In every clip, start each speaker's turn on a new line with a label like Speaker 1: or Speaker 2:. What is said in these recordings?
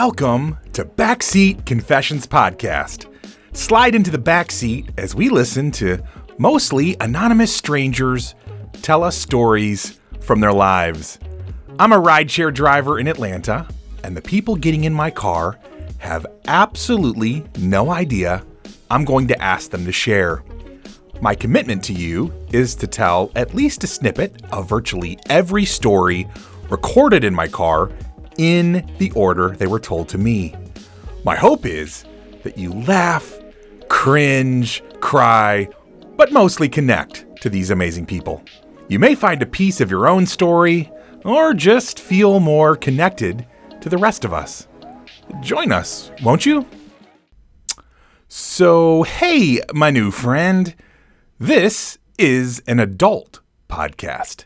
Speaker 1: Welcome to Backseat Confessions Podcast. Slide into the backseat as we listen to mostly anonymous strangers tell us stories from their lives. I'm a rideshare driver in Atlanta, and the people getting in my car have absolutely no idea I'm going to ask them to share. My commitment to you is to tell at least a snippet of virtually every story recorded in my car in the order they were told to me. My hope is that you laugh, cringe, cry, but mostly connect to these amazing people. You may find a piece of your own story or just feel more connected to the rest of us. Join us, won't you? So, hey, my new friend. This is an adult podcast.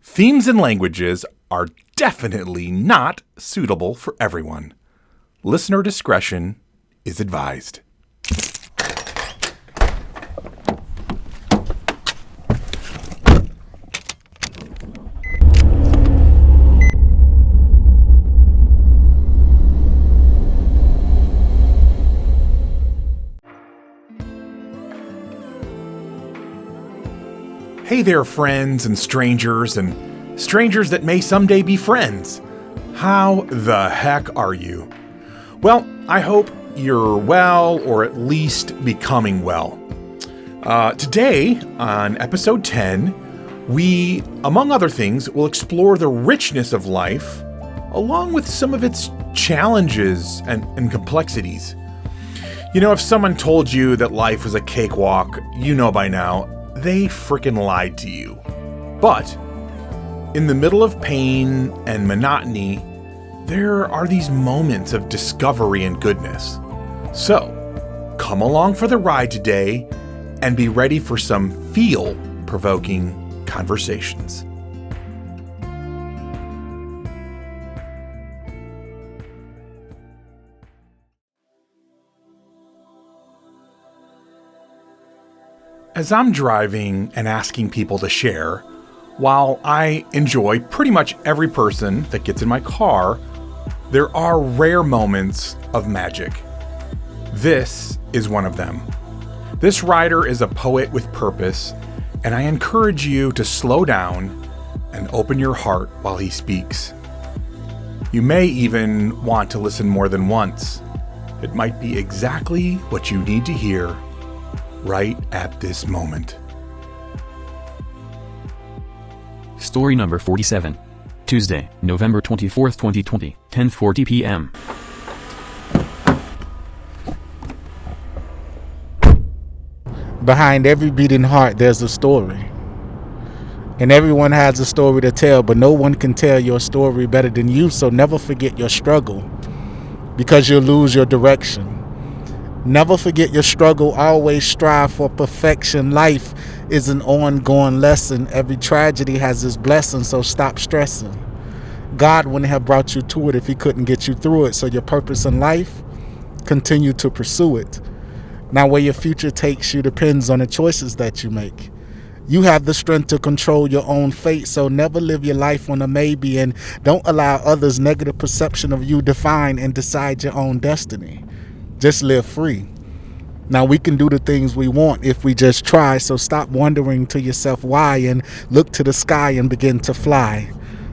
Speaker 1: Themes and languages are definitely not suitable for everyone. Listener discretion is advised. Hey there, friends and strangers that may someday be friends. How the heck are you? Well, I hope you're well, or at least becoming well. Today, on episode 10, we, among other things, will explore the richness of life, along with some of its challenges and complexities. You know, if someone told you that life was a cakewalk, you know by now, they frickin' lied to you. But in the middle of pain and monotony, there are these moments of discovery and goodness. So, come along for the ride today and be ready for some feel-provoking conversations. As I'm driving and asking people to share, while I enjoy pretty much every person that gets in my car, there are rare moments of magic. This is one of them. This rider is a poet with purpose, and I encourage you to slow down and open your heart while he speaks. You may even want to listen more than once. It might be exactly what you need to hear right at this moment.
Speaker 2: Story number 47. Tuesday, November 24th, 2020, 10:40 p.m.
Speaker 3: Behind every beating heart, there's a story. And everyone has a story to tell, but no one can tell your story better than you, so never forget your struggle, because you'll lose your direction. Never forget your struggle. Always strive for perfection. Life is an ongoing lesson. Every tragedy has its blessing, so stop stressing. God wouldn't have brought you to it if he couldn't get you through it. So your purpose in life, continue to pursue it. Now, where your future takes you depends on the choices that you make. You have the strength to control your own fate, so never live your life on a maybe, and don't allow others' negative perception of you define and decide your own destiny. Just live free. Now, we can do the things we want if we just try, so stop wondering to yourself why and look to the sky and begin to fly.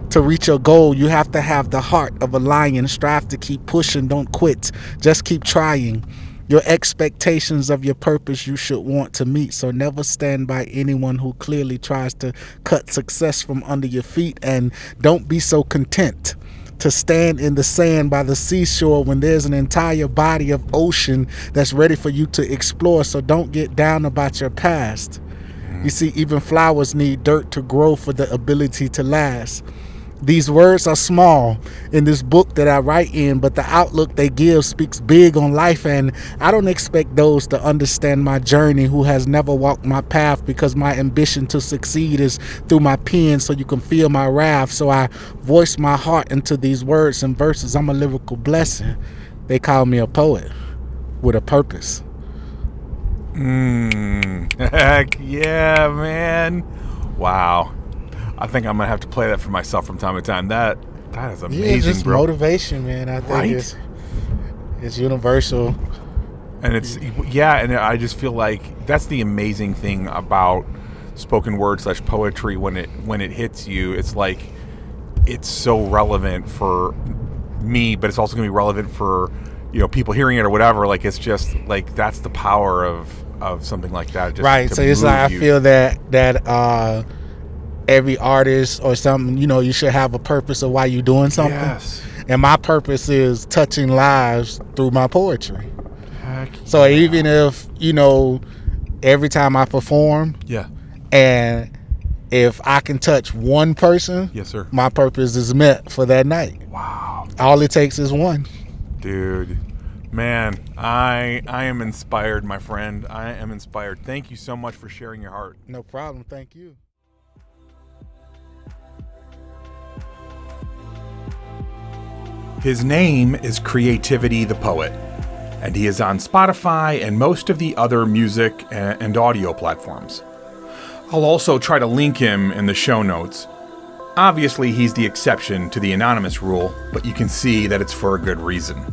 Speaker 3: To reach your goal, you have to have the heart of a lion. Strive to keep pushing, don't quit. Just keep trying. Your expectations of your purpose you should want to meet, so never stand by anyone who clearly tries to cut success from under your feet, and don't be so content to stand in the sand by the seashore when there's an entire body of ocean that's ready for you to explore. So don't get down about your past. You see, even flowers need dirt to grow for the ability to last. These words are small in this book that I write in, but the outlook they give speaks big on life, and I don't expect those to understand my journey who has never walked my path, because my ambition to succeed is through my pen, so you can feel my wrath. So I voice my heart into these words and verses. I'm a lyrical blessing. They call me a poet with a purpose.
Speaker 1: Heck yeah, man. Wow. I think I'm gonna have to play that for myself from time to time. That is amazing,
Speaker 3: just
Speaker 1: bro.
Speaker 3: Motivation, man. I think
Speaker 1: Right?
Speaker 3: it's It's universal.
Speaker 1: And and I just feel like that's the amazing thing about spoken word / poetry. When it hits you, it's like it's so relevant for me, but it's also gonna be relevant for people hearing it or whatever. Like, it's just like that's the power of something like that. Just
Speaker 3: right. So it's like I feel that every artist or something, you should have a purpose of why you're doing something.
Speaker 1: Yes.
Speaker 3: And my purpose is touching lives through my poetry.
Speaker 1: Heck
Speaker 3: so
Speaker 1: yeah.
Speaker 3: even if every time I perform, and if I can touch one person,
Speaker 1: yes, sir,
Speaker 3: my purpose is met for that night.
Speaker 1: Wow.
Speaker 3: All it takes is one.
Speaker 1: Dude, man, I am inspired, my friend. I am inspired. Thank you so much for sharing your heart.
Speaker 3: No problem. Thank you.
Speaker 1: His name is Creativity the Poet, and he is on Spotify and most of the other music and audio platforms. I'll also try to link him in the show notes. Obviously, he's the exception to the anonymous rule, but you can see that it's for a good reason.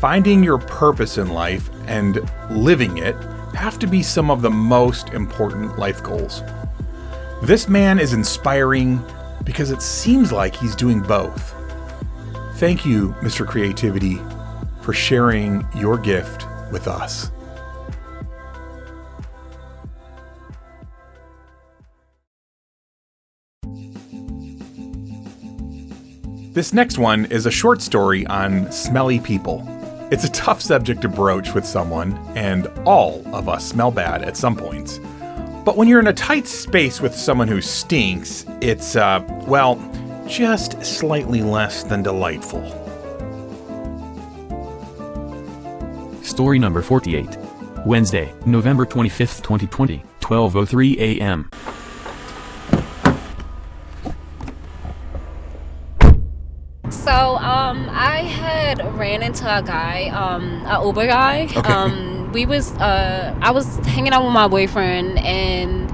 Speaker 1: Finding your purpose in life and living it have to be some of the most important life goals. This man is inspiring because it seems like he's doing both. Thank you, Mr. Creativity, for sharing your gift with us. This next one is a short story on smelly people. It's a tough subject to broach with someone, and all of us smell bad at some points. But when you're in a tight space with someone who stinks, it's, just slightly less than delightful.
Speaker 2: Story number 48. Wednesday, November 25th, 2020, 12:03 a.m.
Speaker 4: So, I had ran into a guy, a Uber guy.
Speaker 1: Okay.
Speaker 4: I was hanging out with my boyfriend, and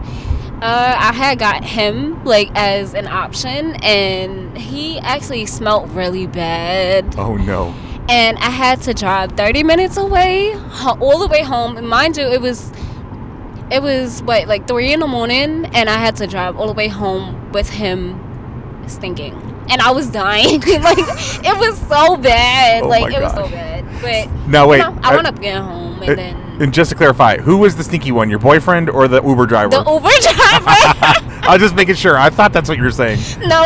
Speaker 4: I had got him as an option, and he actually smelled really bad.
Speaker 1: Oh no.
Speaker 4: And I had to drive 30 minutes away, all the way home. And mind you, it was 3 in the morning, and I had to drive all the way home with him stinking. And I was dying. It was so bad.
Speaker 1: Oh
Speaker 4: It was so bad. But
Speaker 1: now wait,
Speaker 4: I wound up getting home, and then.
Speaker 1: And just to clarify, who was the stinky one? Your boyfriend or the Uber driver?
Speaker 4: The Uber driver.
Speaker 1: I was just making sure. I thought that's what you were saying.
Speaker 4: No,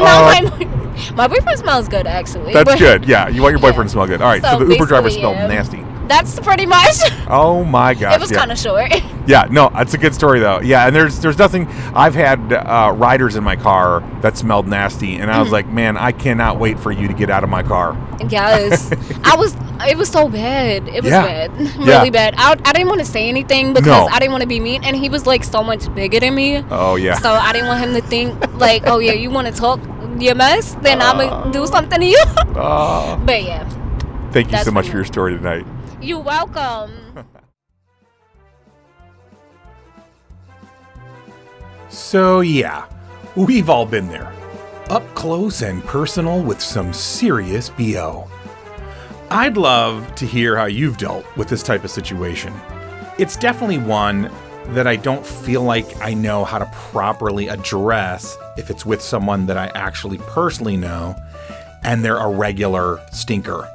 Speaker 4: my boyfriend smells good, actually.
Speaker 1: That's good. Yeah, you want your boyfriend to smell good. All right, so the Uber driver smelled nasty.
Speaker 4: That's pretty much.
Speaker 1: Oh my gosh.
Speaker 4: It was kind of short.
Speaker 1: Yeah, no, that's a good story though. Yeah, and there's nothing. I've had riders in my car that smelled nasty, and I was like, man, I cannot wait for you to get out of my car.
Speaker 4: Yes, It was so bad. It was bad, really bad. I didn't want to say anything because I didn't want to be mean, and he was so much bigger than me.
Speaker 1: Oh yeah.
Speaker 4: So I didn't want him to think oh yeah, you want to talk your mess, then I'm gonna do something to you. But yeah.
Speaker 1: Thank you so much for your story tonight.
Speaker 4: You're welcome.
Speaker 1: So yeah, we've all been there. Up close and personal with some serious BO. I'd love to hear how you've dealt with this type of situation. It's definitely one that I don't feel like I know how to properly address if it's with someone that I actually personally know and they're a regular stinker.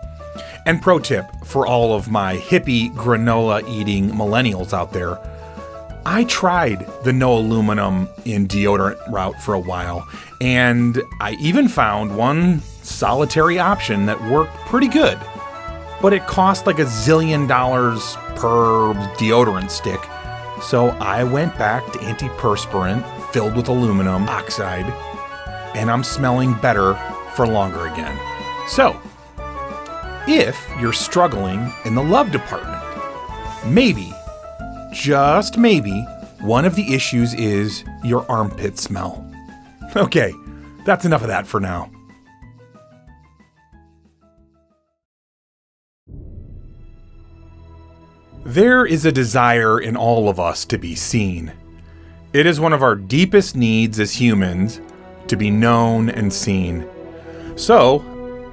Speaker 1: And pro tip for all of my hippie granola eating millennials out there, I tried the no aluminum in deodorant route for a while, and I even found one solitary option that worked pretty good. But it cost like $1 zillion per deodorant stick, so I went back to antiperspirant filled with aluminum oxide, and I'm smelling better for longer again. So, if you're struggling in the love department, maybe, just maybe, one of the issues is your armpit smell. Okay, that's enough of that for now. There is a desire in all of us to be seen. It is one of our deepest needs as humans to be known and seen. So,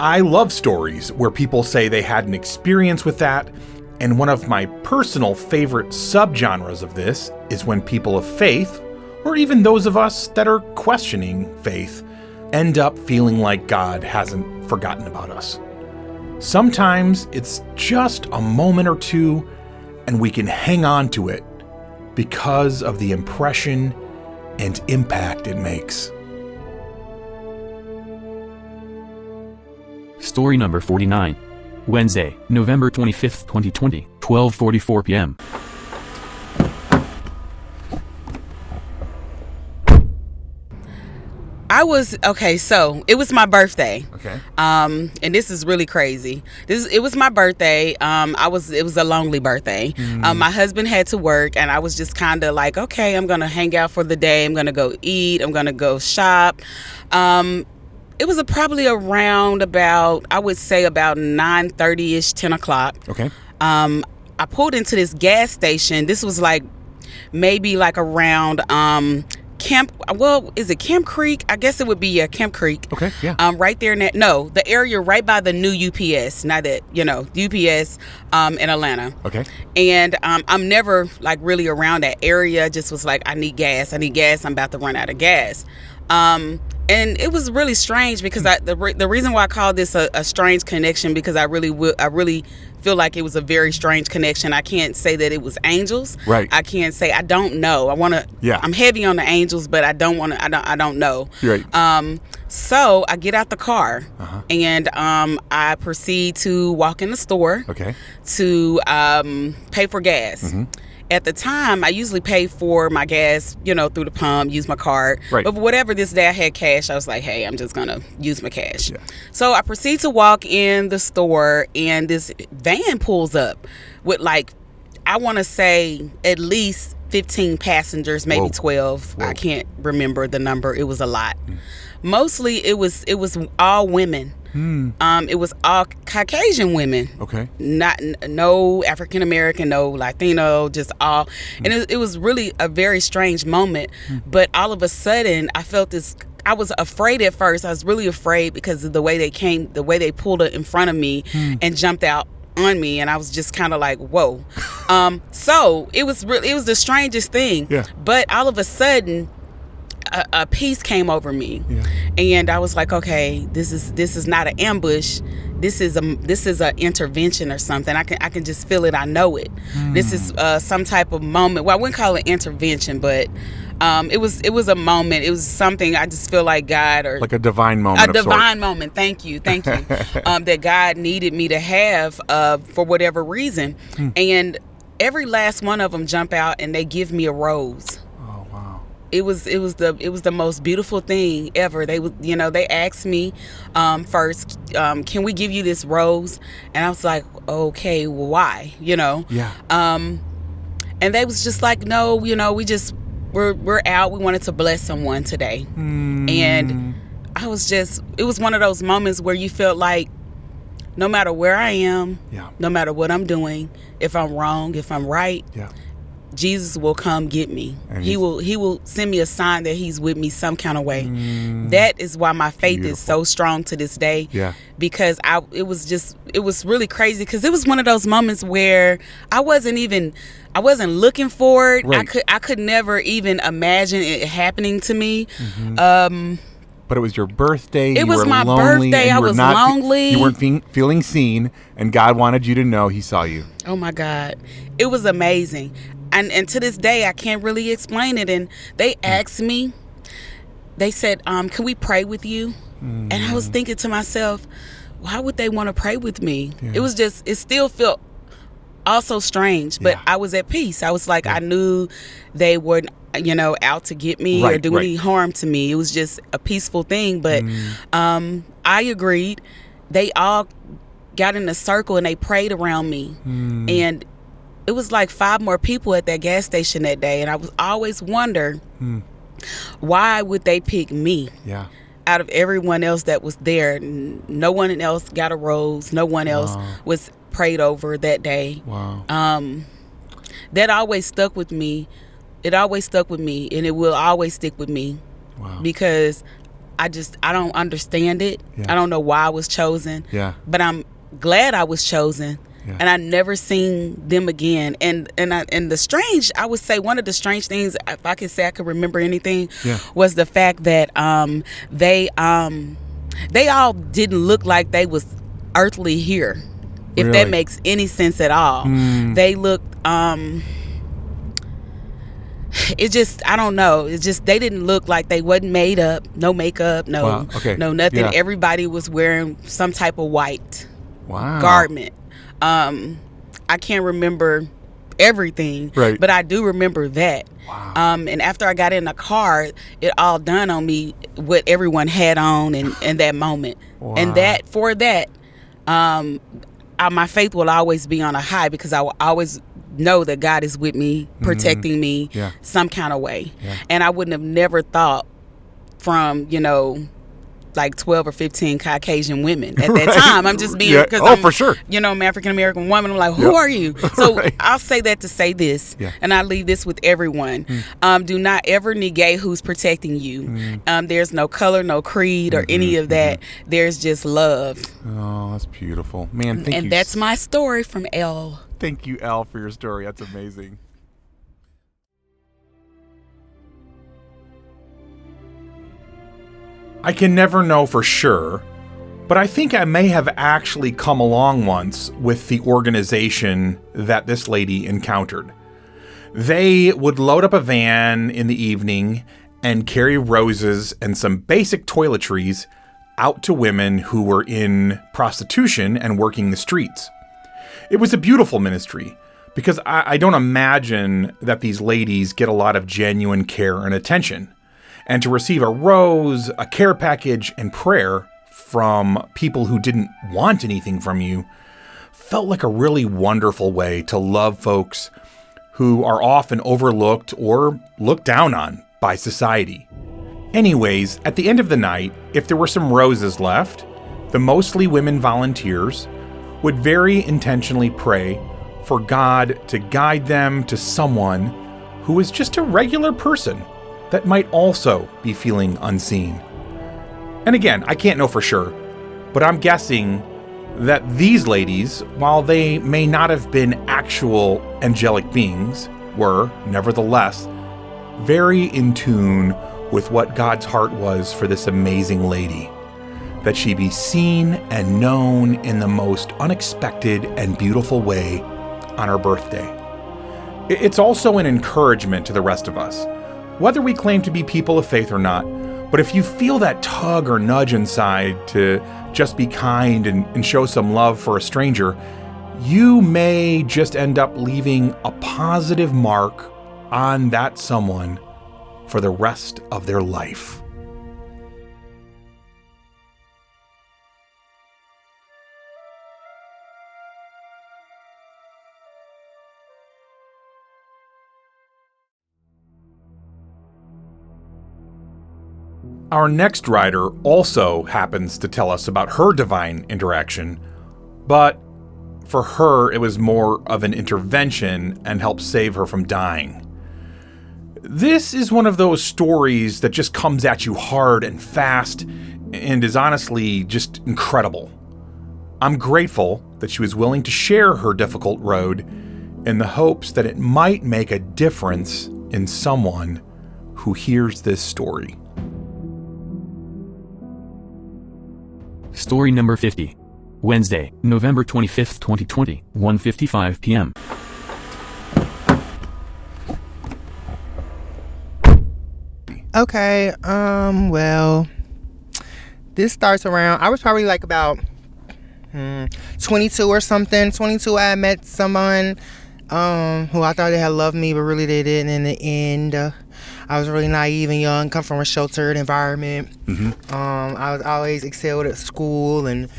Speaker 1: I love stories where people say they had an experience with that, and one of my personal favorite subgenres of this is when people of faith, or even those of us that are questioning faith, end up feeling like God hasn't forgotten about us. Sometimes it's just a moment or two, and we can hang on to it because of the impression and impact it makes.
Speaker 2: Story number 49. Wednesday, November 25th, 2020, 12:44 p.m.
Speaker 5: So it was my birthday.
Speaker 1: Okay.
Speaker 5: And this is really crazy. It was my birthday. It was a lonely birthday. My husband had to work, and I was just kind of like, okay, I'm gonna hang out for the day. I'm gonna go eat. I'm gonna go shop. It was probably around about, I would say about 9:30ish, 10 o'clock.
Speaker 1: Okay.
Speaker 5: I pulled into this gas station. This was like maybe like around is it Camp Creek? I guess it would be Camp Creek.
Speaker 1: Okay, yeah.
Speaker 5: Right there in the area right by the new UPS. Not that, UPS in Atlanta.
Speaker 1: Okay.
Speaker 5: And I'm never like really around that area. Just was like, I need gas. I'm about to run out of gas. And it was really strange because the reason why I call this a strange connection, because I really feel like it was a very strange connection. I can't say that it was angels.
Speaker 1: Right.
Speaker 5: I can't say, I don't know. I'm heavy on the angels, but I don't know.
Speaker 1: Right.
Speaker 5: So I get out the car,
Speaker 1: Uh-huh.
Speaker 5: and I proceed to walk in the store.
Speaker 1: Okay.
Speaker 5: To pay for gas.
Speaker 1: Mm-hmm.
Speaker 5: At the time, I usually pay for my gas, through the pump, use my card.
Speaker 1: Right.
Speaker 5: But whatever this day I had cash, I was like, hey, I'm just going to use my cash.
Speaker 1: Yeah.
Speaker 5: So I proceed to walk in the store, and this van pulls up with I want to say at least 15 passengers, maybe
Speaker 1: Whoa.
Speaker 5: 12.
Speaker 1: Whoa.
Speaker 5: I can't remember the number. It was a lot. Mostly it was all women. It was all Caucasian women.
Speaker 1: Okay.
Speaker 5: No African American, no Latino, just all. And it was really a very strange moment. But all of a sudden, I felt this. I was afraid at first. I was really afraid because of the way they pulled it in front of me and jumped out on me, and I was just kind of like, whoa. So it was the strangest thing.
Speaker 1: Yeah. But
Speaker 5: all of a sudden, a peace came over me.
Speaker 1: Yeah.
Speaker 5: And I was like, okay, this is not an ambush. This is a intervention or something. I can just feel it. I know it. This is some type of moment. Well, I wouldn't call it intervention, but it was a moment. It was something I just feel like God, or
Speaker 1: like a divine moment.
Speaker 5: A divine moment. Thank you. That God needed me to have for whatever reason. And every last one of them jump out and they give me a rose. It was the most beautiful thing ever. They asked me first, can we give you this rose? And I was like, okay, well, why?
Speaker 1: Yeah.
Speaker 5: And they was just like, no, we're out. We wanted to bless someone today. And it was one of those moments where you felt like no matter where I am, no matter what I'm doing, if I'm wrong, if I'm right, Jesus will come get me. And he will send me a sign that he's with me some kind of way. That is why my faith is so strong to this day.
Speaker 1: Yeah.
Speaker 5: Because it was really crazy, because it was one of those moments where I wasn't looking for it.
Speaker 1: Right.
Speaker 5: I could never even imagine it happening to me.
Speaker 1: But it was your birthday.
Speaker 5: It was my birthday. I was lonely.
Speaker 1: You weren't feeling seen, and God wanted you to know he saw you.
Speaker 5: Oh my God. It was amazing. And to this day, I can't really explain it. And they asked me, they said, can we pray with you? And I was thinking to myself, why would they want to pray with me?
Speaker 1: Yeah.
Speaker 5: It still felt also strange, but I was at peace. I was like, I knew they weren't, out to get me or do any harm to me. It was just a peaceful thing. But I agreed. They all got in a circle and they prayed around me. And it was like 5 more people at that gas station that day. And I was always wonder, why would they pick me?
Speaker 1: Yeah.
Speaker 5: Out of everyone else that was there. No one else got a rose. No one else was prayed over that day.
Speaker 1: Wow.
Speaker 5: That always stuck with me. It always stuck with me, and it will always stick with me.
Speaker 1: Wow.
Speaker 5: Because I don't understand it.
Speaker 1: Yeah.
Speaker 5: I don't know why I was chosen.
Speaker 1: Yeah.
Speaker 5: But I'm glad I was chosen.
Speaker 1: Yeah.
Speaker 5: And I never seen them again. And the strange, I would say one of the strange things, if I could say I could remember anything, was the fact that they all didn't look like they was earthly here, if
Speaker 1: Really?
Speaker 5: that makes any sense at all. They looked it just, I don't know. It's just, they didn't look like they wasn't made up, no makeup, no nothing.
Speaker 1: Yeah.
Speaker 5: Everybody was wearing some type of white
Speaker 1: Wow.
Speaker 5: garment. I can't remember everything,
Speaker 1: Right.
Speaker 5: but I do remember that.
Speaker 1: Wow.
Speaker 5: And after I got in the car, it all dawned on me what everyone had on in that moment.
Speaker 1: Wow.
Speaker 5: And my faith will always be on a high, because I will always know that God is with me, protecting me some kind of way.
Speaker 1: Yeah.
Speaker 5: And I wouldn't have never thought from, like 12 or 15 Caucasian women at that time. I'm just being, because I'm,
Speaker 1: for sure.
Speaker 5: I'm African-American woman. I'm like, who are you? So
Speaker 1: Right.
Speaker 5: I'll say that to say this, and I leave this with everyone. Do not ever negate who's protecting you. There's no color, no creed, or any of that. There's just love.
Speaker 1: Oh, that's beautiful. Man, thank you.
Speaker 5: And that's my story from Elle.
Speaker 1: Thank you, Al, for your story. That's amazing. I can never know for sure, but I think I may have actually come along once with the organization that this lady encountered. They would load up a van in the evening and carry roses and some basic toiletries out to women who were in prostitution and working the streets. It was a beautiful ministry, because I don't imagine that these ladies get a lot of genuine care and attention. And to receive a rose, a care package, and prayer from people who didn't want anything from you felt like a really wonderful way to love folks who are often overlooked or looked down on by society. Anyways, at the end of the night, if there were some roses left, the mostly women volunteers would very intentionally pray for God to guide them to someone who was just a regular person that might also be feeling unseen. And again, I can't know for sure, but I'm guessing that these ladies, while they may not have been actual angelic beings, were, nevertheless, very in tune with what God's heart was for this amazing lady, that she be seen and known in the most unexpected and beautiful way on her birthday. It's also an encouragement to the rest of us, whether we claim to be people of faith or not. But if you feel that tug or nudge inside to just be kind and show some love for a stranger, you may just end up leaving a positive mark on that someone for the rest of their life. Our next writer also happens to tell us about her divine interaction, but for her it was more of an intervention and helped save her from dying. This is one of those stories that just comes at you hard and fast and is honestly just incredible. I'm grateful that she was willing to share her difficult road in the hopes that it might make a difference in someone who hears this story.
Speaker 2: Story number 50. Wednesday, November 25th, 2020, 1:55 p.m.
Speaker 6: Okay, well, this starts around, I was probably like about 22 or something. 22, I met someone who I thought they had loved me, but really they didn't in the end. I was really naive and young, come from a sheltered environment. I was always excelled at school and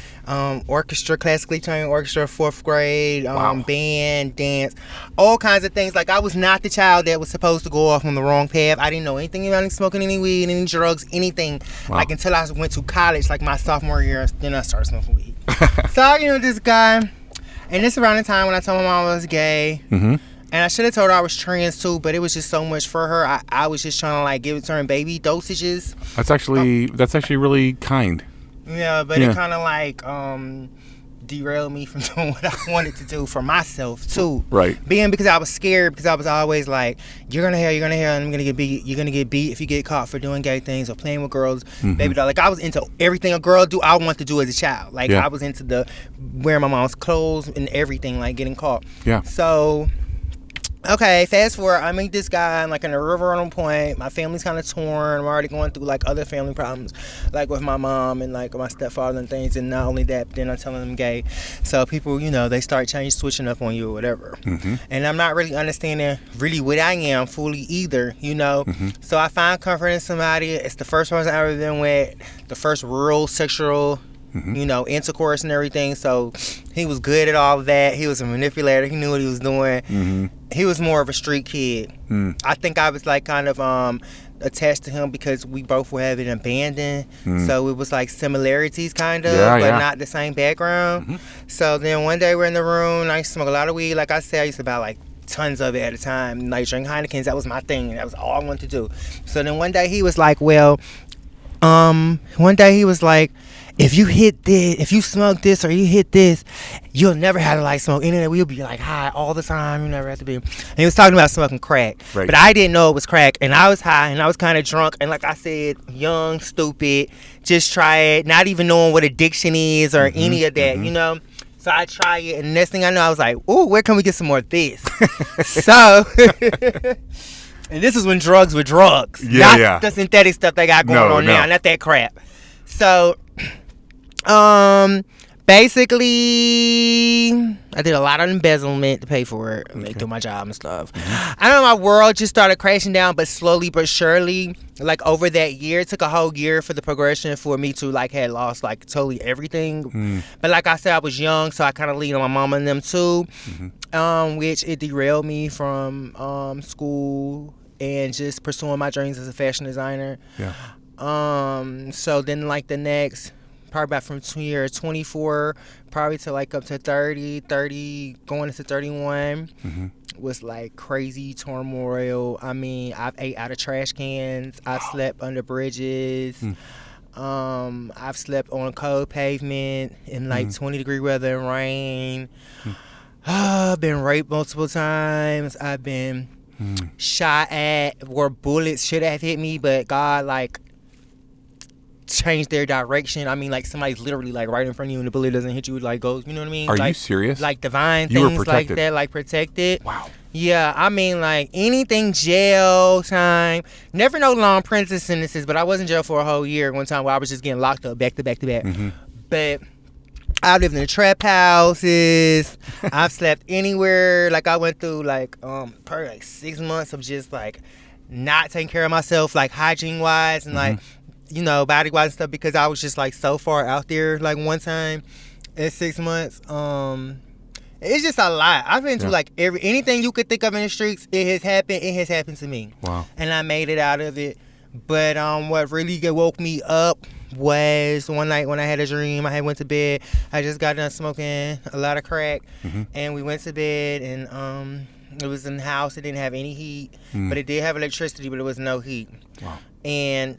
Speaker 6: orchestra, classically trained orchestra, 4th grade, band, dance, all kinds of things. Like, I was not the child that was supposed to go off on the wrong path. I didn't know anything about smoking any weed, any drugs, anything. Like, until I went to college, like my sophomore year, then I started smoking weed. So, this guy, and this around the time when I told my mom I was gay. And I should have told her I was trans too, but it was just so much for her. I was just trying to like give it to her in baby dosages.
Speaker 1: That's actually really kind.
Speaker 6: Yeah, but it kind of like derailed me from doing what I wanted to do for myself too.
Speaker 1: Right.
Speaker 6: Because I was scared, because I was always like, you're gonna hear, and I'm gonna get beat. You're gonna get beat if you get caught for doing gay things or playing with girls, baby doll. Like I was into everything a girl do. I want to do as a child. Like I was into the wearing my mom's clothes and everything, like getting caught.
Speaker 1: Yeah.
Speaker 6: So. Okay, fast forward, I meet this guy like in a river on point. My family's kind of torn. I'm already going through like other family problems, like with my mom and like my stepfather and things. And not only that, but then I'm telling them gay. So people, they start switching up on you or whatever. And I'm not really understanding really what I am fully either, So I find comfort in somebody. It's the first person I've ever been with, the first real sexual intercourse and everything. So he was good at all of that. He was a manipulator. He knew what he was doing. He was more of a street kid. I think I was like kind of attached to him because we both were having abandoned. So it was like similarities kind of, but not the same background. So then one day we're in the room and I used to smoke a lot of weed. Like I said, I used to buy like tons of it at a time. Like drink Heinekens, that was my thing. That was all I wanted to do. So then one day he was like, if you smoke this or you hit this, you'll never have to like smoke any of that. We'll be like high all the time. You never have to be. And he was talking about smoking crack. Right. But I didn't know it was crack. And I was high and I was kind of drunk. And like I said, young, stupid, just try it. Not even knowing what addiction is or any of that, So I try it. And the next thing I know, I was like, ooh, where can we get some more of this? So... And this is when drugs were drugs. Not the synthetic stuff they got going on now. Not that crap. So... basically, I did a lot of embezzlement to pay for it, through my job and stuff. I know my world just started crashing down, but slowly but surely, like over that year, it took a whole year for the progression for me to like had lost like totally everything. But like I said, I was young, so I kind of leaned on my mama and them too, which it derailed me from school and just pursuing my dreams as a fashion designer. So then like the next... probably about from 24 probably to like up to 30 going into 31 was like crazy turmoil. I mean, I've ate out of trash cans. I've slept under bridges. I've slept on cold pavement in like 20-degree weather and rain. I've been raped multiple times. I've been shot at where bullets should have hit me, but God like change their direction. I mean, like somebody's literally like right in front of you and the bullet doesn't hit you, like goes, you know what I mean?
Speaker 1: Are
Speaker 6: like,
Speaker 1: you serious?
Speaker 6: Like divine
Speaker 1: you
Speaker 6: things like that, like protected.
Speaker 1: Wow.
Speaker 6: Yeah, I mean like anything jail time. Never no long prison sentences, but I was in jail for a whole year one time where I was just getting locked up back to back to back. But I lived in the trap houses. I've slept anywhere. Like I went through like probably like 6 months of just like not taking care of myself, like hygiene wise and like body wise and stuff, because I was just like so far out there like one time in 6 months. It's just a lot. I've been through like anything you could think of in the streets. It has happened to me. Wow. And I made it out of it. But what really woke me up was one night when I had a dream. I had went to bed. I just got done smoking a lot of crack, and we went to bed, and it was in the house. It didn't have any heat, but it did have electricity, but it was no heat. Wow. And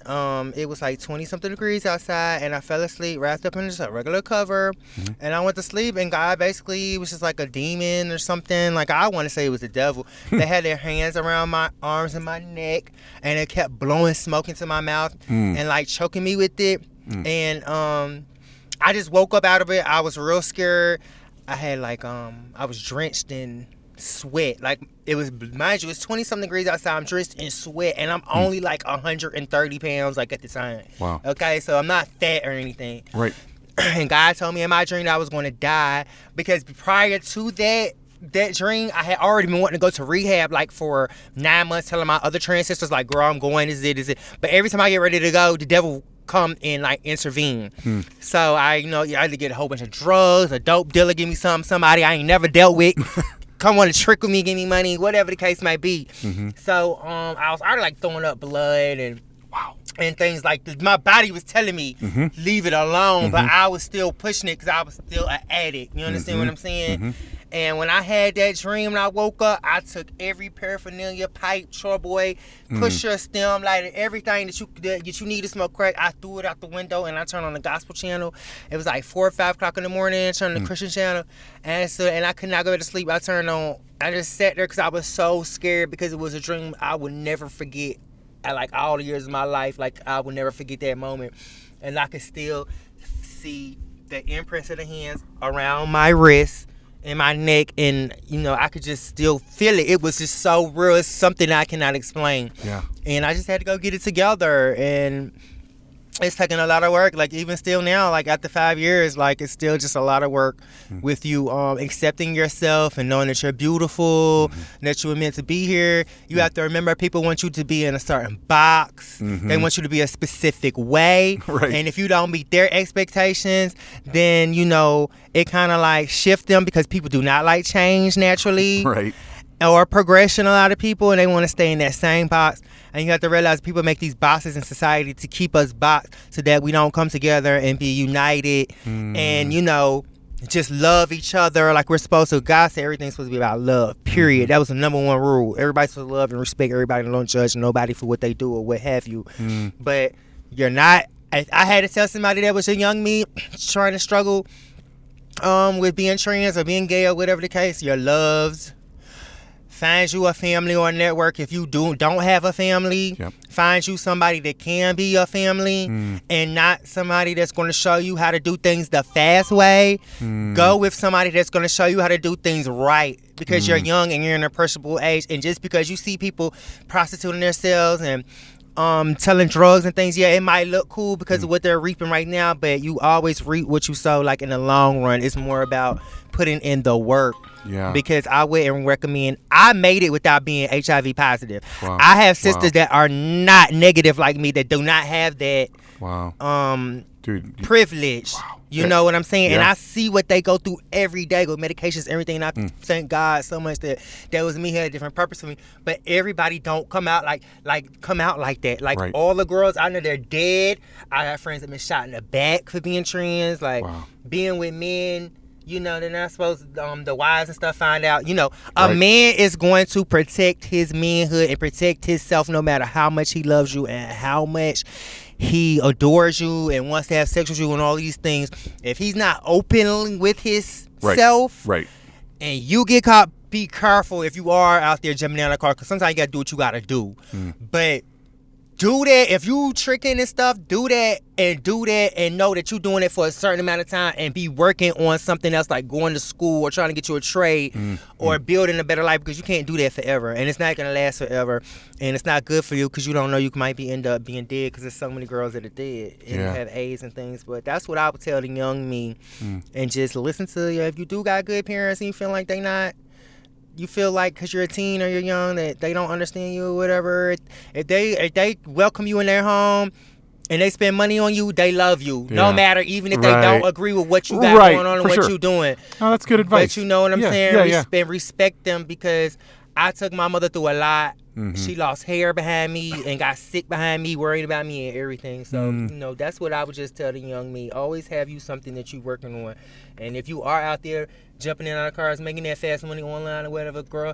Speaker 6: it was like 20-something degrees outside, and I fell asleep wrapped up in just a regular cover, and I went to sleep, and God basically was just like a demon or something. Like, I want to say it was the devil. They had their hands around my arms and my neck, and it kept blowing smoke into my mouth and like choking me with it. And I just woke up out of it. I was real scared. I had like I was drenched in sweat. Like, it was, mind you, it's 20-something degrees outside. I'm drenched in sweat, and I'm only like 130 pounds like at the time. Wow. Okay, so I'm not fat or anything. Right. And God told me in my dream that I was going to die, because prior to that dream, I had already been wanting to go to rehab like for 9 months, telling my other trans sisters like, girl, I'm going, this is it. But every time I get ready to go, the devil come and like intervene. So I had to get a whole bunch of drugs, a dope dealer give me somebody I ain't never dealt with. Come want to trick with me, give me money, whatever the case might be. So I was already like throwing up blood and things like this. My body was telling me leave it alone, but I was still pushing it because I was still an addict. You understand what I'm saying? And when I had that dream and I woke up, I took every paraphernalia, pipe, boy, pusher, stem lighter, everything that you need to smoke crack. I threw it out the window and I turned on the gospel channel. It was like 4 or 5 o'clock in the morning. Turned on the Christian channel, and I could not go to sleep. I just sat there because I was so scared because it was a dream I would never forget. At like all the years of my life, like I would never forget that moment, and I could still see the imprint of the hands around my wrist and my neck, and I could just still feel it. It was just so real. It's something I cannot explain.
Speaker 1: Yeah.
Speaker 6: And I just had to go get it together, and it's taking a lot of work. Like even still now, like after 5 years, like it's still just a lot of work with you accepting yourself and knowing that you're beautiful, that you were meant to be here. You have to remember people want you to be in a certain box. They want you to be a specific way.
Speaker 1: Right.
Speaker 6: And if you don't meet their expectations, then it kind of like shift them because people do not like change naturally.
Speaker 1: Right.
Speaker 6: Or progression, a lot of people, and they want to stay in that same box. And you have to realize people make these boxes in society to keep us boxed so that we don't come together and be united and, just love each other like we're supposed to. God said everything's supposed to be about love, period. That was the number one rule. Everybody's supposed to love and respect everybody and don't judge nobody for what they do or what have you. But you're not. I had to tell somebody that was a young me trying to struggle with being trans or being gay or whatever the case. You're loved. Find you a family or a network. If you don't have a family, find you somebody that can be your family and not somebody that's going to show you how to do things the fast way. Go with somebody that's going to show you how to do things right because you're young and you're in a impressionable age. And just because you see people prostituting themselves and selling drugs and things, it might look cool because of what they're reaping right now, but you always reap what you sow. Like in the long run, it's more about putting in the work.
Speaker 1: Yeah.
Speaker 6: Because I wouldn't recommend. I made it without being HIV positive.
Speaker 1: Wow.
Speaker 6: I have sisters that are not negative like me that do not have that
Speaker 1: Dude,
Speaker 6: privilege. You know what I'm saying?
Speaker 1: Yeah.
Speaker 6: And I see what they go through every day with medications, everything. And I thank God so much that was me, had a different purpose for me. But everybody don't come out like that. Like all the girls I know, they're dead. I have friends that been shot in the back for being trans. Like being with men. They're not supposed to, the wives and stuff find out. A man is going to protect his manhood and protect himself no matter how much he loves you and how much he adores you and wants to have sex with you and all these things. If he's not open with his self and you get caught, be careful if you are out there jumping down the car because sometimes you got to do what you got to do. But do that. If you tricking and stuff, do that and know that you're doing it for a certain amount of time and be working on something else like going to school or trying to get you a trade or building a better life because you can't do that forever and it's not going to last forever and it's not good for you because you don't know you might end up being dead because there's so many girls that are dead and have AIDS and things. But that's what I would tell the young me and just listen to you. If you do got good parents and you feel like they not, you feel like because you're a teen or you're young that they don't understand you or whatever, if they welcome you in their home and they spend money on you, they love you no matter, even if they don't agree with what you got going on and what you're doing.
Speaker 1: Oh, that's good advice.
Speaker 6: But you know what I'm saying? Respect them because I took my mother through a lot. She lost hair behind me and got sick behind me, worried about me and everything. So, that's what I would just tell the young me. Always have you something that you're working on. And if you are out there jumping in on the cars, making that fast money online or whatever, girl,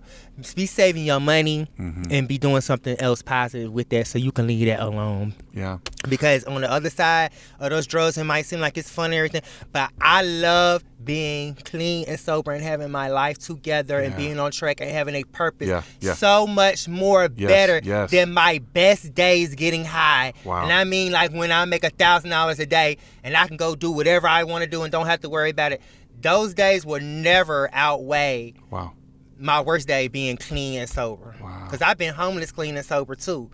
Speaker 6: be saving your money and be doing something else positive with that so you can leave that alone.
Speaker 1: Yeah.
Speaker 6: Because on the other side of those drugs, it might seem like it's fun and everything, but I love being clean and sober and having my life together and being on track and having a purpose so much more better than my best days getting high.
Speaker 1: Wow.
Speaker 6: And I mean like when I make $1,000 a day and I can go do whatever I want to do and don't have to worry about it. Those days will never outweigh my worst day being clean and sober. Because I've been homeless, clean and sober too.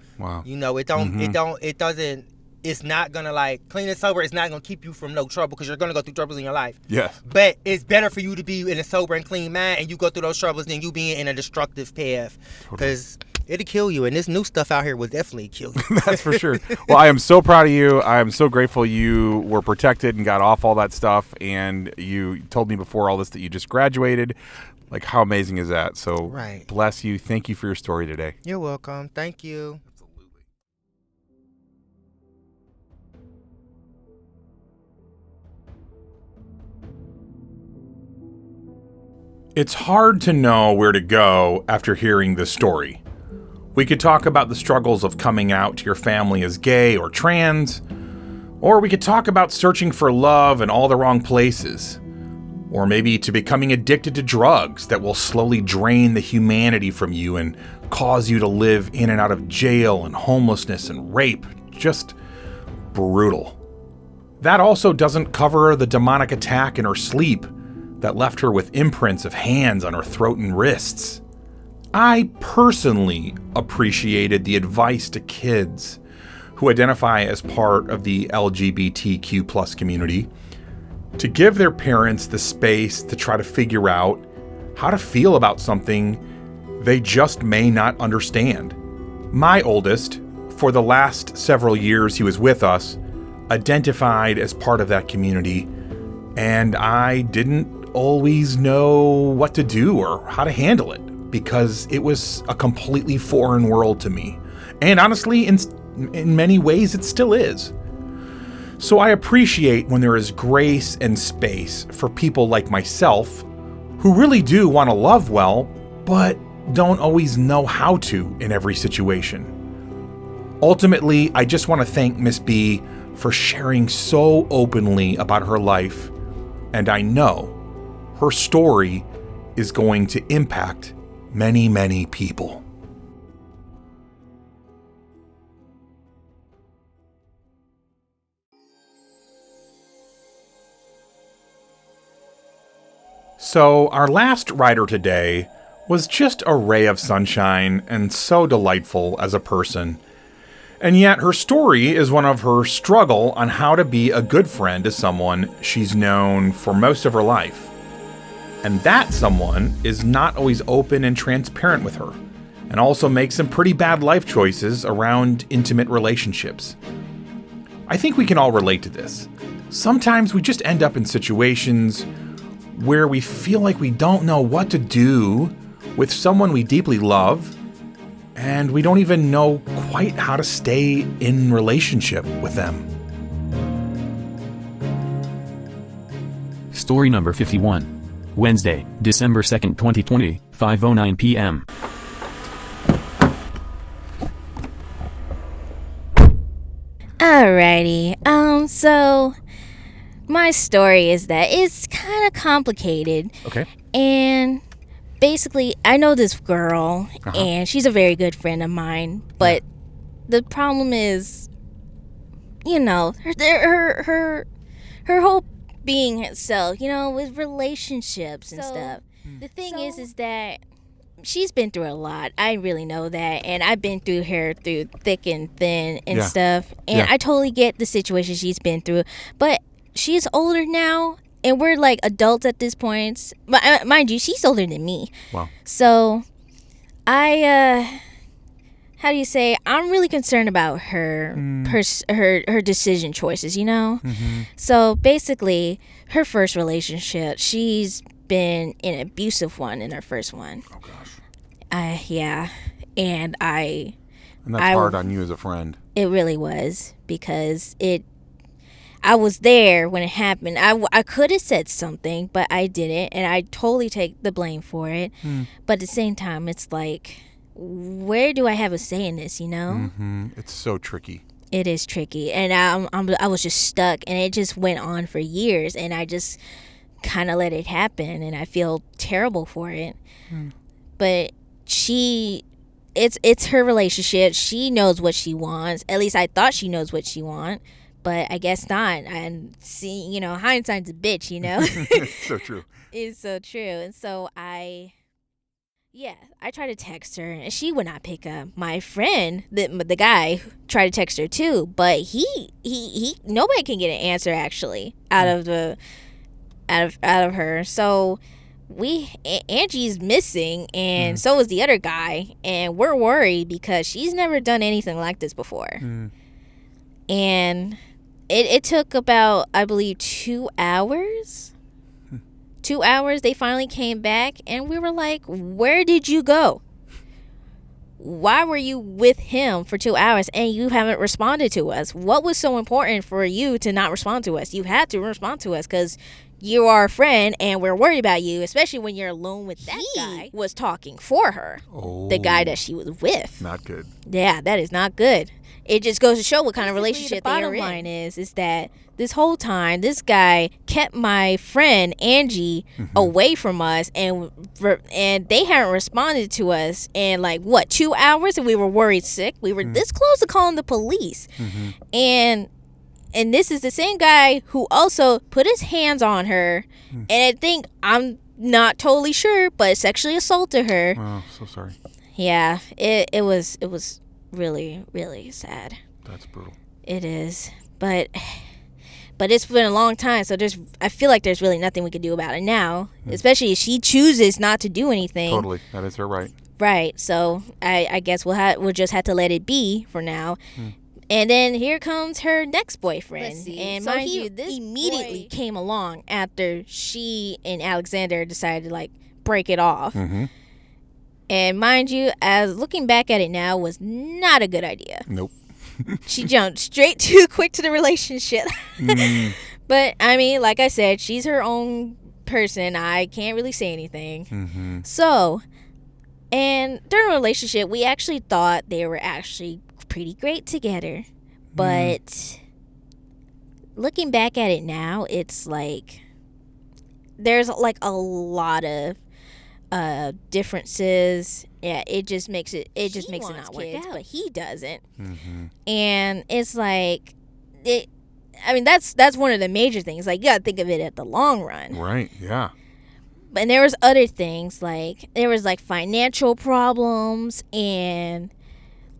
Speaker 6: It's not gonna like clean and sober. It's not gonna keep you from no trouble because you're gonna go through troubles in your life.
Speaker 1: Yes.
Speaker 6: But it's better for you to be in a sober and clean mind and you go through those troubles than you being in a destructive path. Because it'll kill you, and this new stuff out here will definitely kill you.
Speaker 1: That's for sure. Well, I am so proud of you. I am so grateful you were protected and got off all that stuff, and you told me before all this that you just graduated. Like, how amazing is that? So bless you. Thank you for your story today.
Speaker 6: You're welcome. Thank you.
Speaker 1: It's hard to know where to go after hearing this story. We could talk about the struggles of coming out to your family as gay or trans, or we could talk about searching for love in all the wrong places, or maybe to becoming addicted to drugs that will slowly drain the humanity from you and cause you to live in and out of jail and homelessness and rape. Just brutal. That also doesn't cover the demonic attack in her sleep that left her with imprints of hands on her throat and wrists. I personally appreciated the advice to kids who identify as part of the LGBTQ+ community to give their parents the space to try to figure out how to feel about something they just may not understand. My oldest, for the last several years he was with us, identified as part of that community, and I didn't always know what to do or how to handle it because it was a completely foreign world to me. And honestly, in many ways, it still is. So I appreciate when there is grace and space for people like myself who really do want to love well, but don't always know how to in every situation. Ultimately, I just want to thank Miss B for sharing so openly about her life, and I know her story is going to impact many, many people. So, our last writer today was just a ray of sunshine and so delightful as a person. And yet her story is one of her struggle on how to be a good friend to someone she's known for most of her life. And that someone is not always open and transparent with her, and also makes some pretty bad life choices around intimate relationships. I think we can all relate to this. Sometimes we just end up in situations where we feel like we don't know what to do with someone we deeply love, and we don't even know quite how to stay in relationship with them.
Speaker 2: Story number 51. Wednesday, December 2nd, 2020, 5:09 p.m.
Speaker 7: Alrighty, so my story is that it's kind of complicated.
Speaker 1: Okay.
Speaker 7: And basically, I know this girl, and she's a very good friend of mine, but the problem is, you know, her whole being itself, you know, with relationships and stuff. The thing is that she's been through a lot. I really know that, and I've been through her through thick and thin and stuff, and I totally get the situation she's been through, but she's older now, and we're like adults at this point. But mind you, she's older than me.
Speaker 1: Wow.
Speaker 7: So how do you say, I'm really concerned about her decision choices, you know? So basically, her first relationship, she's been in an abusive one in her first one.
Speaker 1: Oh gosh.
Speaker 7: Yeah. And
Speaker 1: that's hard on you as a friend.
Speaker 7: It really was, because I was there when it happened. I could have said something, but I didn't, and I totally take the blame for it. But at the same time, it's like, where do I have a say in this, you know?
Speaker 1: It's so tricky.
Speaker 7: It is tricky, and I was just stuck, and it just went on for years, and I just kind of let it happen, and I feel terrible for it. But it's her relationship. She knows what she wants. At least I thought she knows what she wants, but I guess not. And see, you know, hindsight's a bitch, you know?
Speaker 1: It's so true.
Speaker 7: It's so true. And so I tried to text her, and she would not pick up. My friend, the guy, tried to text her too, but he nobody can get an answer actually out of her. So Angie's missing, and so is the other guy, and we're worried because she's never done anything like this before. And it took about, I believe, 2 hours. 2 hours, they finally came back, and we were like, where did you go? Why were you with him for 2 hours and you haven't responded to us? What was so important for you to not respond to us? You had to respond to us because you are a friend and we're worried about you, especially when you're alone with that guy, was talking for her.
Speaker 1: Oh.
Speaker 7: The guy that she was with.
Speaker 1: Not good.
Speaker 7: Yeah, that is not good. It just goes to show what kind of relationship they are in. The bottom line is that this whole time, this guy kept my friend Angie away from us, and they hadn't responded to us in 2 hours, and we were worried sick. We were this close to calling the police, and this is the same guy who also put his hands on her, and I think, I'm not totally sure, but sexually assaulted her.
Speaker 1: Oh, so sorry.
Speaker 7: Yeah, it was really, really sad.
Speaker 1: That's brutal.
Speaker 7: It is, but it's been a long time, so I feel like there's really nothing we can do about it now, especially if she chooses not to do anything.
Speaker 1: Totally, that is her right.
Speaker 7: Right, so I guess we'll just have to let it be for now. And then here comes her next boyfriend, and mind you, this immediately came along after she and Alexander decided to break it off. And mind you, as looking back at it now, was not a good idea.
Speaker 1: Nope.
Speaker 7: She jumped straight too quick to the relationship. But I mean, like I said, she's her own person. I can't really say anything. So, and during the relationship, we actually thought they were actually pretty great together. But looking back at it now, it's there's a lot of differences. Yeah, it just makes it not work out, but he doesn't. And it's I mean, that's one of the major things. You gotta think of it at the long run.
Speaker 1: Right, yeah.
Speaker 7: And there was other things, there was financial problems, and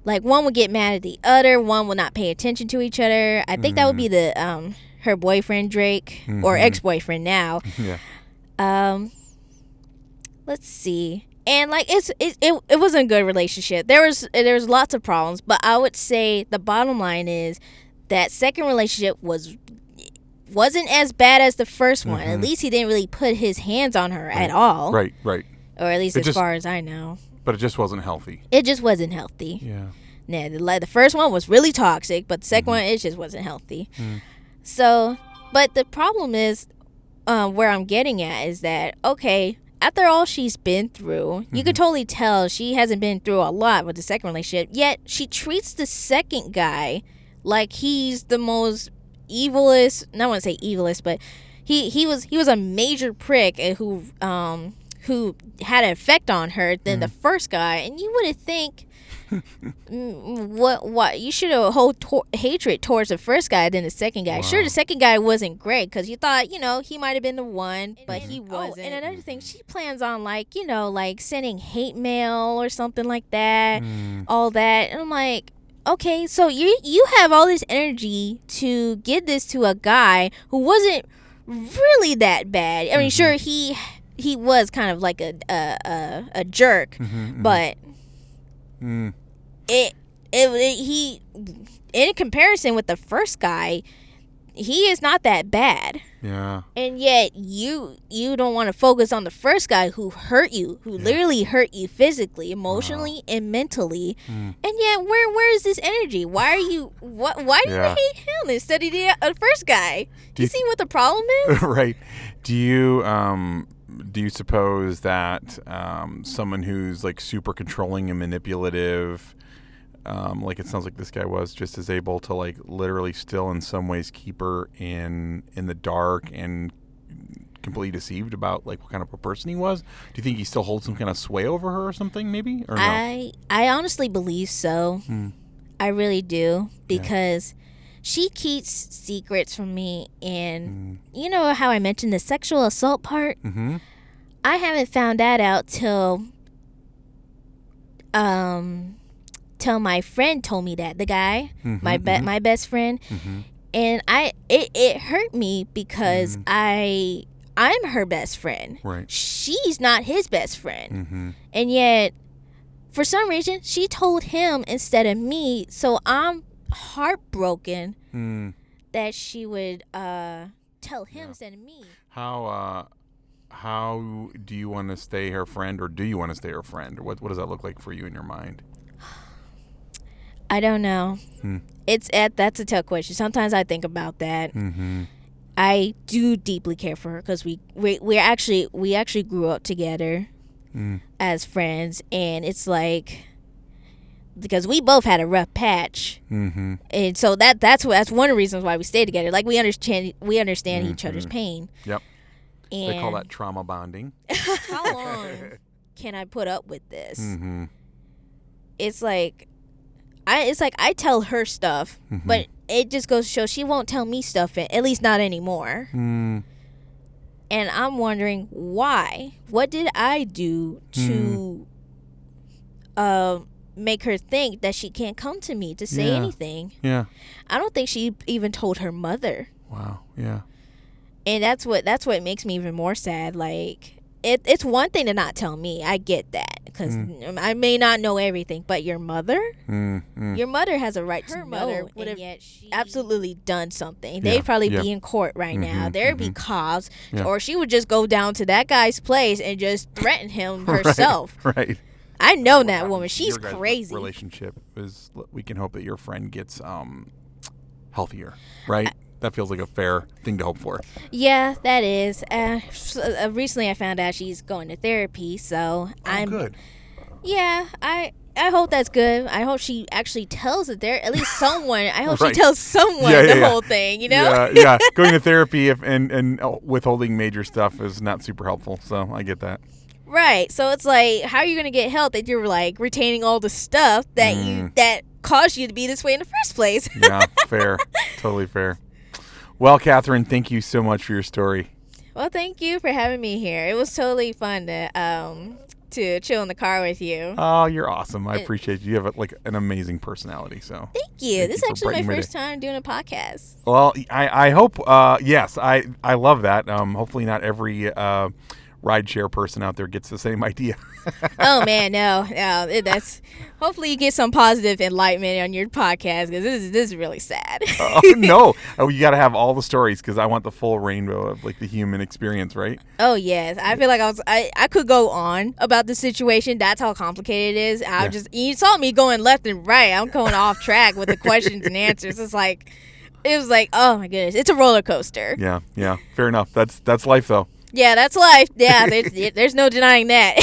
Speaker 7: one would get mad at the other, one would not pay attention to each other. I think that would be the her boyfriend Drake, or ex-boyfriend now.
Speaker 1: Yeah.
Speaker 7: Let's see. And it wasn't a good relationship. There was lots of problems, but I would say the bottom line is that second relationship wasn't as bad as the first one. At least he didn't really put his hands on her at all.
Speaker 1: Right.
Speaker 7: Or at least as far as I know.
Speaker 1: But it just wasn't healthy.
Speaker 7: It just wasn't healthy.
Speaker 1: Yeah.
Speaker 7: Yeah, the first one was really toxic, but the second one, it just wasn't healthy. So, but the problem is, where I'm getting at is that, okay, after all she's been through, you could totally tell she hasn't been through a lot with the second relationship, yet she treats the second guy like he's the most evilest, I don't want to say evilest, but he was a major prick who had an effect on her than the first guy. And you wouldn't think what you should have hatred towards the first guy than the second guy. Wow. Sure, the second guy wasn't great because you thought he might have been the one, but he wasn't. And another thing, she plans on sending hate mail or something like that, all that. And I'm like, okay, so you have all this energy to give this to a guy who wasn't really that bad. I mean, sure, he was kind of like a jerk, but he, in comparison with the first guy, he is not that bad.
Speaker 1: Yeah.
Speaker 7: And yet you don't want to focus on the first guy who hurt you, who literally hurt you physically, emotionally, and mentally. And yet where is this energy? Why are you why do you hate him instead of the first guy? Do you see what the problem is?
Speaker 1: Right. Do you suppose that someone who's super controlling and manipulative, like it sounds like this guy was, just is able to literally still in some ways keep her in the dark and completely deceived about what kind of a person he was? Do you think he still holds some kind of sway over her or something, maybe? Or no?
Speaker 7: I honestly believe so. I really do, because she keeps secrets from me, and you know how I mentioned the sexual assault part? I haven't found that out till my friend told me that, the guy, my best friend, and it hurt me because I'm her best friend.
Speaker 1: Right.
Speaker 7: She's not his best friend, and yet for some reason she told him instead of me. So I'm heartbroken that she would tell him instead of me.
Speaker 1: How do you want to stay her friend, or do you want to stay her friend? Or what does that look like for you in your mind?
Speaker 7: I don't know. That's a tough question. Sometimes I think about that. I do deeply care for her because we actually grew up together as friends, and it's like because we both had a rough patch, and so that's one of the reasons why we stay together. Like we understand each other's pain.
Speaker 1: Yep.
Speaker 7: And
Speaker 1: They call that trauma bonding.
Speaker 7: how long can I put up with this? It's like I tell her stuff, but it just goes to show she won't tell me stuff, at least not anymore. And I'm wondering why. What did I do to make her think that she can't come to me to say anything?
Speaker 1: Yeah.
Speaker 7: I don't think she even told her mother.
Speaker 1: Wow. Yeah.
Speaker 7: And that's what makes me even more sad. Like it's one thing to not tell me. I get that because I may not know everything, but your mother, your mother has a right to know. Her mother would have absolutely done something. They'd probably be in court right now. There'd be cops, or she would just go down to that guy's place and just threaten him herself.
Speaker 1: Right.
Speaker 7: I know that woman. She's
Speaker 1: Your guys'
Speaker 7: crazy.
Speaker 1: Relationship is. We can hope that your friend gets healthier, right? That feels like a fair thing to hope for.
Speaker 7: Yeah, that is. Recently, I found out she's going to therapy, so I'm
Speaker 1: good.
Speaker 7: Yeah, I hope that's good. I hope she actually tells it there. At least someone. I hope she tells someone the whole thing. You know.
Speaker 1: Yeah. Going to therapy and withholding major stuff is not super helpful. So I get that.
Speaker 7: Right. So it's like, how are you going to get help that you're like retaining all the stuff that that caused you to be this way in the first place?
Speaker 1: Yeah, fair. Totally fair. Well, Catherine, thank you so much for your story.
Speaker 7: Well, thank you for having me here. It was totally fun to chill in the car with you.
Speaker 1: Oh, you're awesome. I appreciate you. You have an amazing personity. So
Speaker 7: thank you. This is actually my first time doing a podcast.
Speaker 1: Well, I hope. Yes, I love that. Hopefully, not every rideshare person out there gets the same idea.
Speaker 7: Oh man, no, that's. Hopefully, you get some positive enlightenment on your podcast because this is really sad.
Speaker 1: Oh no, you got to have all the stories because I want the full rainbow of like the human experience, right?
Speaker 7: Oh yes, I feel like I could go on about the situation. That's how complicated it is. You saw me going left and right. I'm going off track with the questions and answers. It was like, oh my goodness, it's a roller coaster.
Speaker 1: Yeah, fair enough. That's life though.
Speaker 7: Yeah, that's life. Yeah, there's no denying that.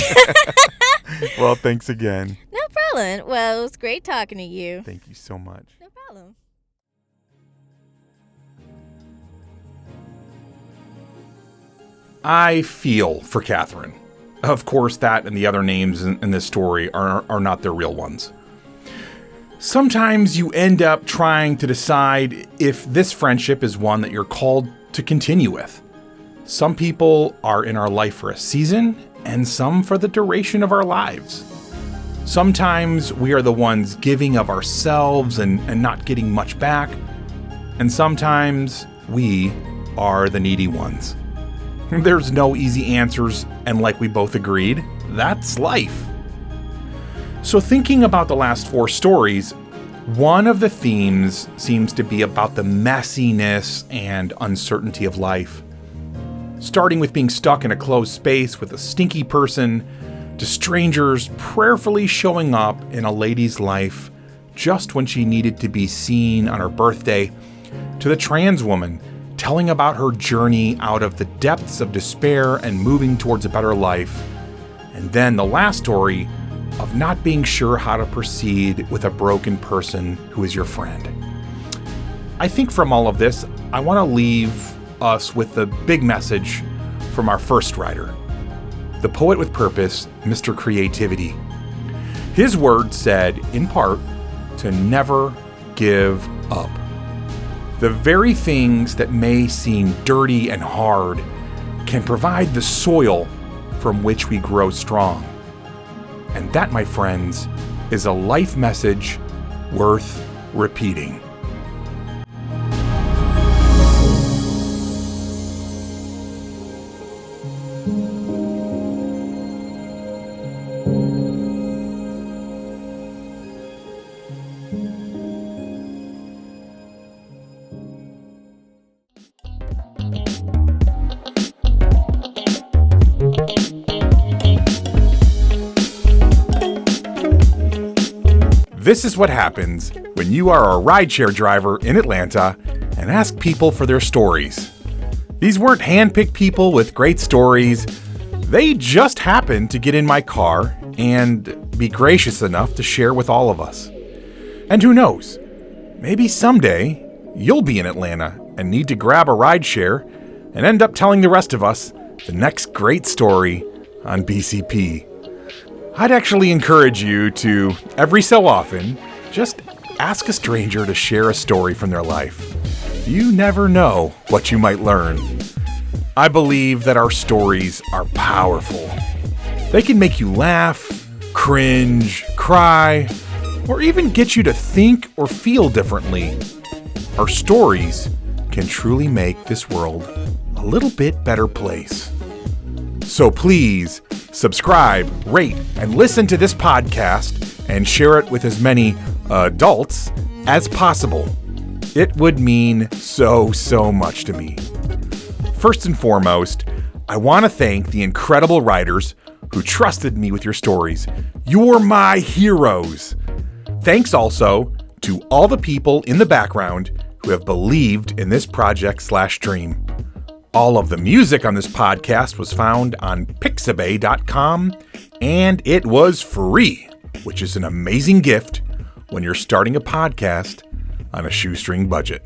Speaker 1: Well, thanks again.
Speaker 7: No problem. Well, it was great talking to you.
Speaker 1: Thank you so much.
Speaker 7: No problem.
Speaker 1: I feel for Catherine. Of course, that and the other names in this story are not their real ones. Sometimes you end up trying to decide if this friendship is one that you're called to continue with. Some people are in our life for a season, and some for the duration of our lives. Sometimes we are the ones giving of ourselves and not getting much back, and sometimes we are the needy ones. There's no easy answers, and like we both agreed, that's life. So thinking about the last 4 stories, one of the themes seems to be about the messiness and uncertainty of life. Starting with being stuck in a closed space with a stinky person, to strangers prayerfully showing up in a lady's life just when she needed to be seen on her birthday, to the trans woman telling about her journey out of the depths of despair and moving towards a better life, and then the last story of not being sure how to proceed with a broken person who is your friend. I think from all of this, I want to leave us with the big message from our first writer, the poet with purpose, Mr. Creativity. His words said, in part, to never give up. The very things that may seem dirty and hard can provide the soil from which we grow strong. And that, my friends, is a life message worth repeating. This is what happens when you are a rideshare driver in Atlanta and ask people for their stories. These weren't handpicked people with great stories. They just happened to get in my car and be gracious enough to share with all of us. And who knows, maybe someday you'll be in Atlanta and need to grab a rideshare and end up telling the rest of us the next great story on BCP. I'd actually encourage you to, every so often, just ask a stranger to share a story from their life. You never know what you might learn. I believe that our stories are powerful. They can make you laugh, cringe, cry, or even get you to think or feel differently. Our stories can truly make this world a little bit better place. So please subscribe, rate, and listen to this podcast and share it with as many adults as possible. It would mean so much to me. First and foremost, I want to thank the incredible writers who trusted me with your stories. You're my heroes. Thanks also to all the people in the background who have believed in this project/dream. All of the music on this podcast was found on pixabay.com, and it was free, which is an amazing gift when you're starting a podcast on a shoestring budget.